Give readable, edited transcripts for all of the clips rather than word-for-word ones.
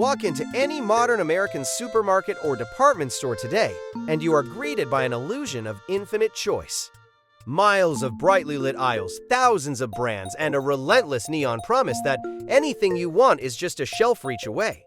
Walk into any modern American supermarket or department store today, and you are greeted by an illusion of infinite choice. Miles of brightly lit aisles, thousands of brands, and a relentless neon promise that anything you want is just a shelf reach away.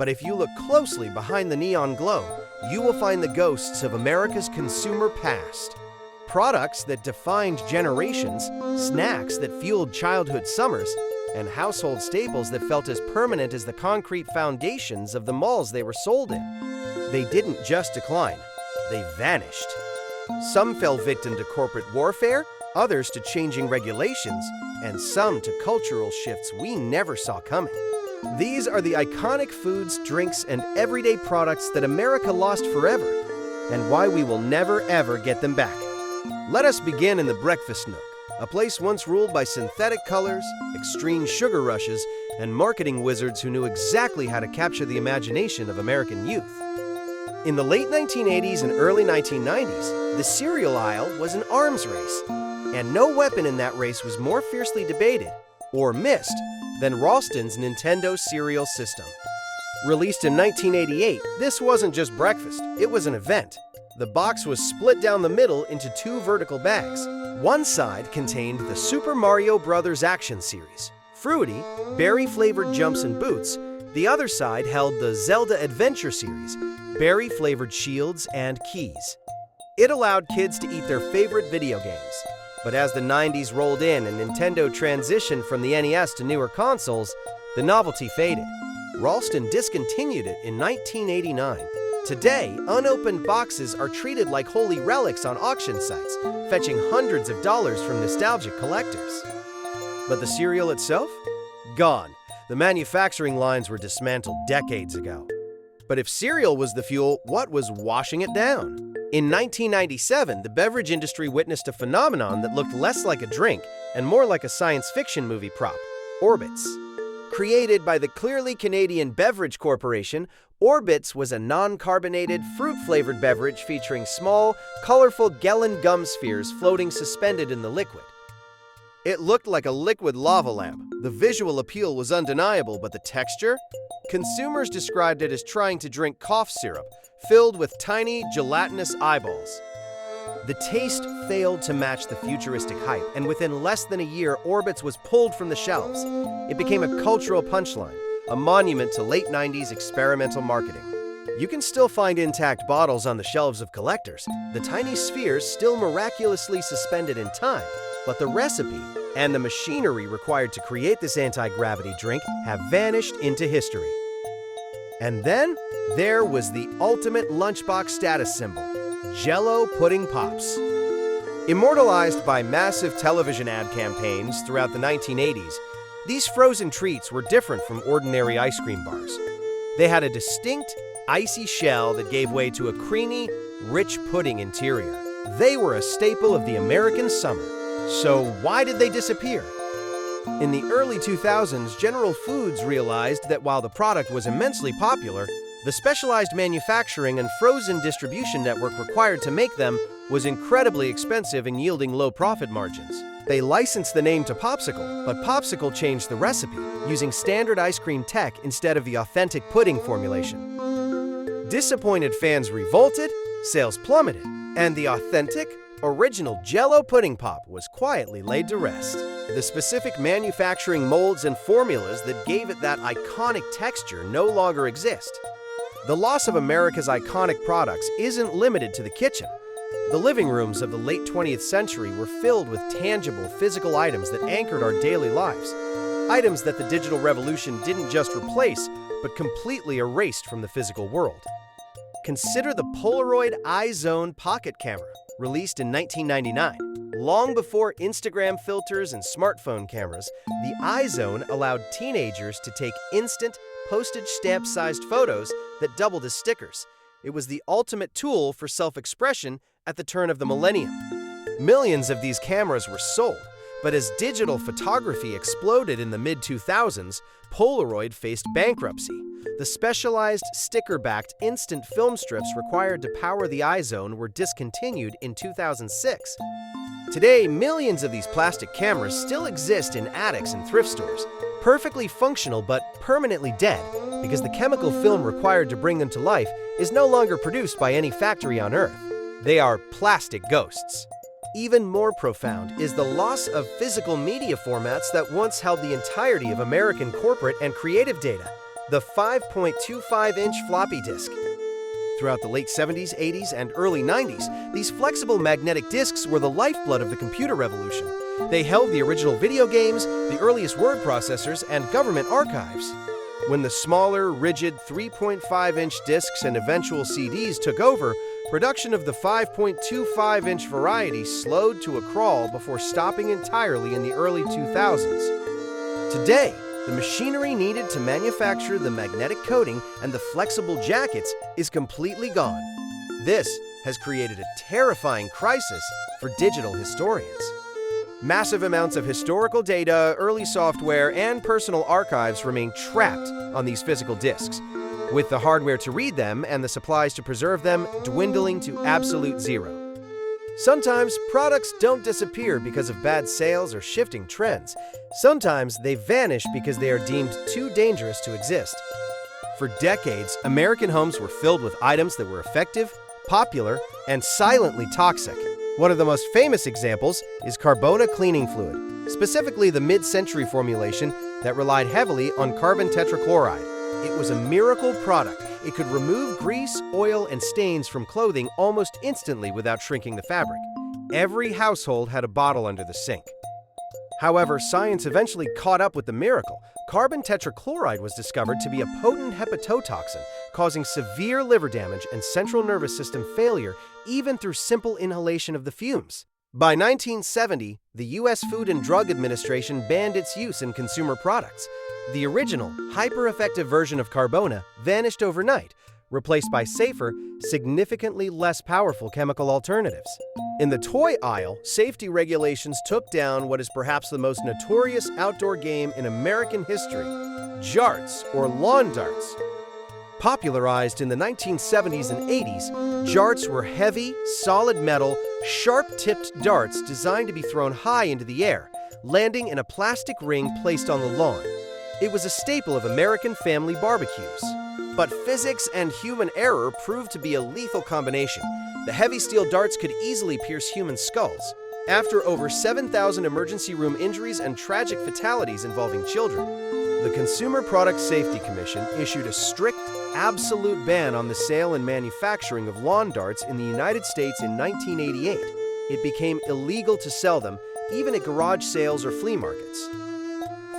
But if you look closely behind the neon glow, you will find the ghosts of America's consumer past. Products that defined generations, snacks that fueled childhood summers, and household staples that felt as permanent as the concrete foundations of the malls they were sold in. They didn't just decline, they vanished. Some fell victim to corporate warfare, others to changing regulations, and some to cultural shifts we never saw coming. These are the iconic foods, drinks, and everyday products that America lost forever, and why we will never ever get them back. Let us begin in the breakfast nook, a place once ruled by synthetic colors, extreme sugar rushes, and marketing wizards who knew exactly how to capture the imagination of American youth. In the late 1980s and early 1990s, the cereal aisle was an arms race, and no weapon in that race was more fiercely debated, or missed, than Ralston's Nintendo cereal system. Released in 1988, this wasn't just breakfast, it was an event. The box was split down the middle into two vertical bags. One side contained the Super Mario Bros. Action series, fruity, berry-flavored jumps and boots. The other side held the Zelda Adventure series, berry-flavored shields and keys. It allowed kids to eat their favorite video games. But as the 90s rolled in and Nintendo transitioned from the NES to newer consoles, the novelty faded. Ralston discontinued it in 1989. Today, unopened boxes are treated like holy relics on auction sites, fetching hundreds of dollars from nostalgic collectors. But the cereal itself? Gone. The manufacturing lines were dismantled decades ago. But if cereal was the fuel, what was washing it down? In 1997, the beverage industry witnessed a phenomenon that looked less like a drink and more like a science fiction movie prop, Orbitz. Created by the clearly Canadian Beverage Corporation, Orbitz was a non-carbonated, fruit-flavored beverage featuring small, colorful Gellon gum spheres floating suspended in the liquid. It looked like a liquid lava lamp. The visual appeal was undeniable, but the texture? Consumers described it as trying to drink cough syrup, filled with tiny, gelatinous eyeballs. The taste failed to match the futuristic hype, and within less than a year, Orbitz was pulled from the shelves. It became a cultural punchline, a monument to late 90s experimental marketing. You can still find intact bottles on the shelves of collectors, the tiny spheres still miraculously suspended in time, but the recipe and the machinery required to create this anti-gravity drink have vanished into history. And then, there was the ultimate lunchbox status symbol, Jell-O Pudding Pops. Immortalized by massive television ad campaigns throughout the 1980s, these frozen treats were different from ordinary ice cream bars. They had a distinct, icy shell that gave way to a creamy, rich pudding interior. They were a staple of the American summer. So why did they disappear? In the early 2000s, General Foods realized that while the product was immensely popular, the specialized manufacturing and frozen distribution network required to make them was incredibly expensive and yielding low profit margins. They licensed the name to Popsicle, but Popsicle changed the recipe, using standard ice cream tech instead of the authentic pudding formulation. Disappointed fans revolted, sales plummeted, and the authentic, original Jell-O Pudding Pop was quietly laid to rest. The specific manufacturing molds and formulas that gave it that iconic texture no longer exist. The loss of America's iconic products isn't limited to the kitchen. The living rooms of the late 20th century were filled with tangible, physical items that anchored our daily lives. Items that the digital revolution didn't just replace, but completely erased from the physical world. Consider the Polaroid iZone pocket camera, released in 1999. Long before Instagram filters and smartphone cameras, the iZone allowed teenagers to take instant, postage stamp-sized photos that doubled as stickers. It was the ultimate tool for self-expression at the turn of the millennium. Millions of these cameras were sold, but as digital photography exploded in the mid-2000s, Polaroid faced bankruptcy. The specialized sticker-backed instant film strips required to power the iZone were discontinued in 2006. Today, millions of these plastic cameras still exist in attics and thrift stores, perfectly functional but permanently dead because the chemical film required to bring them to life is no longer produced by any factory on Earth. They are plastic ghosts. Even more profound is the loss of physical media formats that once held the entirety of American corporate and creative data, the 5.25-inch floppy disk. Throughout the late 70s, 80s, and early 90s, these flexible magnetic disks were the lifeblood of the computer revolution. They held the original video games, the earliest word processors, and government archives. When the smaller, rigid 3.5-inch discs and eventual CDs took over, production of the 5.25-inch variety slowed to a crawl before stopping entirely in the early 2000s. Today, the machinery needed to manufacture the magnetic coating and the flexible jackets is completely gone. This has created a terrifying crisis for digital historians. Massive amounts of historical data, early software, and personal archives remain trapped on these physical disks, with the hardware to read them and the supplies to preserve them dwindling to absolute zero. Sometimes products don't disappear because of bad sales or shifting trends. Sometimes they vanish because they are deemed too dangerous to exist. For decades, American homes were filled with items that were effective, popular, and silently toxic. One of the most famous examples is Carbona cleaning fluid, specifically the mid-century formulation that relied heavily on carbon tetrachloride. It was a miracle product. It could remove grease, oil, and stains from clothing almost instantly without shrinking the fabric. Every household had a bottle under the sink. However, science eventually caught up with the miracle. Carbon tetrachloride was discovered to be a potent hepatotoxin, causing severe liver damage and central nervous system failure even through simple inhalation of the fumes. By 1970, the U.S. Food and Drug Administration banned its use in consumer products. The original, hyper-effective version of Carbona vanished overnight, replaced by safer, significantly less powerful chemical alternatives. In the toy aisle, safety regulations took down what is perhaps the most notorious outdoor game in American history, jarts, or lawn darts. Popularized in the 1970s and 80s, jarts were heavy, solid metal, sharp-tipped darts designed to be thrown high into the air, landing in a plastic ring placed on the lawn. It was a staple of American family barbecues. But physics and human error proved to be a lethal combination. The heavy steel darts could easily pierce human skulls. After over 7,000 emergency room injuries and tragic fatalities involving children, the Consumer Product Safety Commission issued a strict, absolute ban on the sale and manufacturing of lawn darts in the United States in 1988. It became illegal to sell them, even at garage sales or flea markets.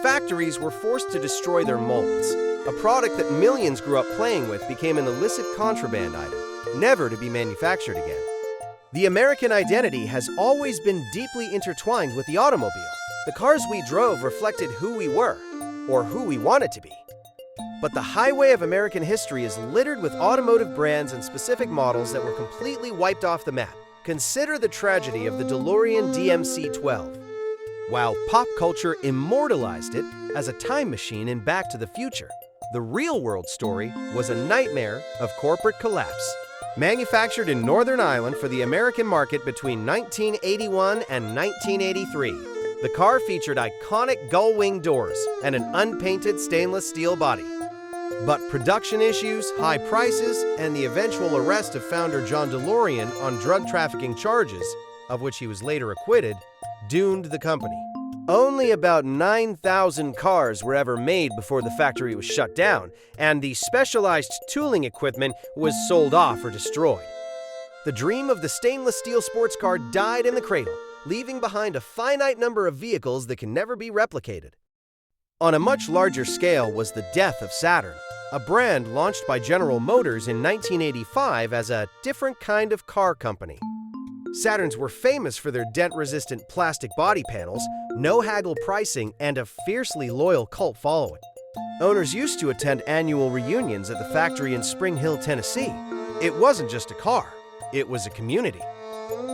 Factories were forced to destroy their molds. A product that millions grew up playing with became an illicit contraband item, never to be manufactured again. The American identity has always been deeply intertwined with the automobile. The cars we drove reflected who we were, or who we wanted to be. But the highway of American history is littered with automotive brands and specific models that were completely wiped off the map. Consider the tragedy of the DeLorean DMC-12. While pop culture immortalized it as a time machine in Back to the Future, the real-world story was a nightmare of corporate collapse. Manufactured in Northern Ireland for the American market between 1981 and 1983, the car featured iconic gull-wing doors and an unpainted stainless steel body. But production issues, high prices, and the eventual arrest of founder John DeLorean on drug trafficking charges, of which he was later acquitted, doomed the company. Only about 9,000 cars were ever made before the factory was shut down, and the specialized tooling equipment was sold off or destroyed. The dream of the stainless steel sports car died in the cradle, leaving behind a finite number of vehicles that can never be replicated. On a much larger scale was the death of Saturn, a brand launched by General Motors in 1985 as a different kind of car company. Saturns were famous for their dent-resistant plastic body panels, no-haggle pricing, and a fiercely loyal cult following. Owners used to attend annual reunions at the factory in Spring Hill, Tennessee. It wasn't just a car, it was a community.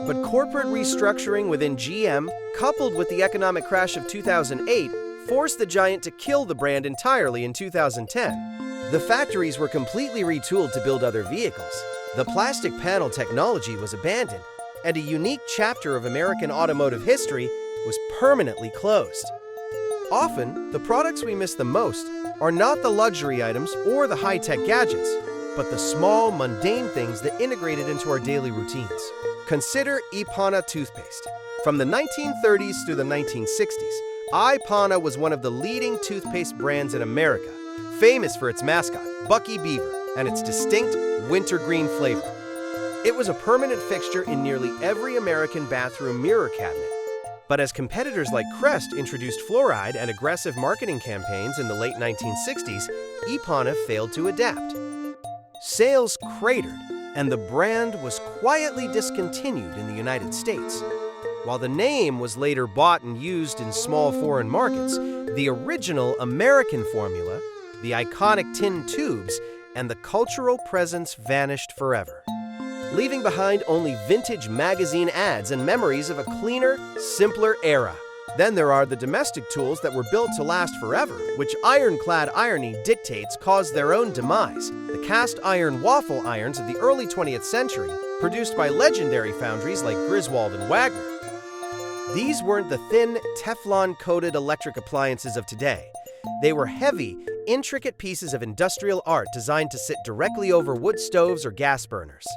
But corporate restructuring within GM, coupled with the economic crash of 2008, forced the giant to kill the brand entirely in 2010. The factories were completely retooled to build other vehicles. The plastic panel technology was abandoned, and a unique chapter of American automotive history was permanently closed. Often, the products we miss the most are not the luxury items or the high-tech gadgets, but the small, mundane things that integrated into our daily routines. Consider Ipana toothpaste. From the 1930s through the 1960s, Ipana was one of the leading toothpaste brands in America, famous for its mascot, Bucky Beaver, and its distinct wintergreen flavor. It was a permanent fixture in nearly every American bathroom mirror cabinet. But as competitors like Crest introduced fluoride and aggressive marketing campaigns in the late 1960s, Ipana failed to adapt. Sales cratered, and the brand was quietly discontinued in the United States. While the name was later bought and used in small foreign markets, the original American formula, the iconic tin tubes, and the cultural presence vanished forever, leaving behind only vintage magazine ads and memories of a cleaner, simpler era. Then there are the domestic tools that were built to last forever, which ironclad irony dictates caused their own demise. The cast iron waffle irons of the early 20th century, produced by legendary foundries like Griswold and Wagner. These weren't the thin, Teflon-coated electric appliances of today. They were heavy, intricate pieces of industrial art designed to sit directly over wood stoves or gas burners.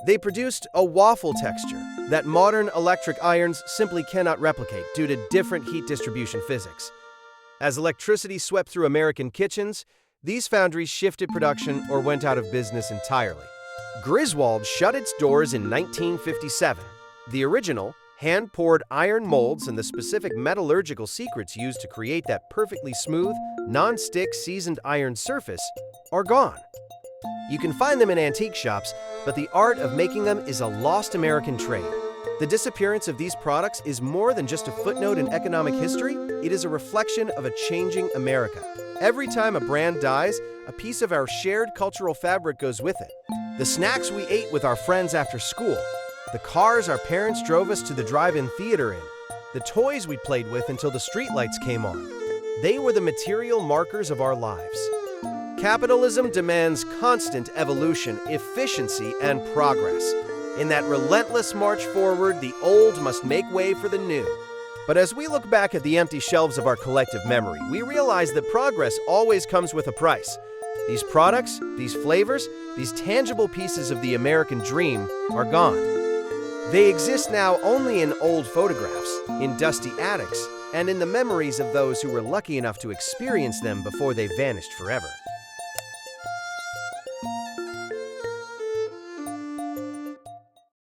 They produced a waffle texture that modern electric irons simply cannot replicate due to different heat distribution physics. As electricity swept through American kitchens, these foundries shifted production or went out of business entirely. Griswold shut its doors in 1957. The original, hand-poured iron molds and the specific metallurgical secrets used to create that perfectly smooth, non-stick seasoned iron surface are gone. You can find them in antique shops, but the art of making them is a lost American trade. The disappearance of these products is more than just a footnote in economic history, it is a reflection of a changing America. Every time a brand dies, a piece of our shared cultural fabric goes with it. The snacks we ate with our friends after school, the cars our parents drove us to the drive-in theater in, the toys we played with until the streetlights came on. They were the material markers of our lives. Capitalism demands constant evolution, efficiency, and progress. In that relentless march forward, the old must make way for the new. But as we look back at the empty shelves of our collective memory, we realize that progress always comes with a price. These products, these flavors, these tangible pieces of the American dream are gone. They exist now only in old photographs, in dusty attics, and in the memories of those who were lucky enough to experience them before they vanished forever.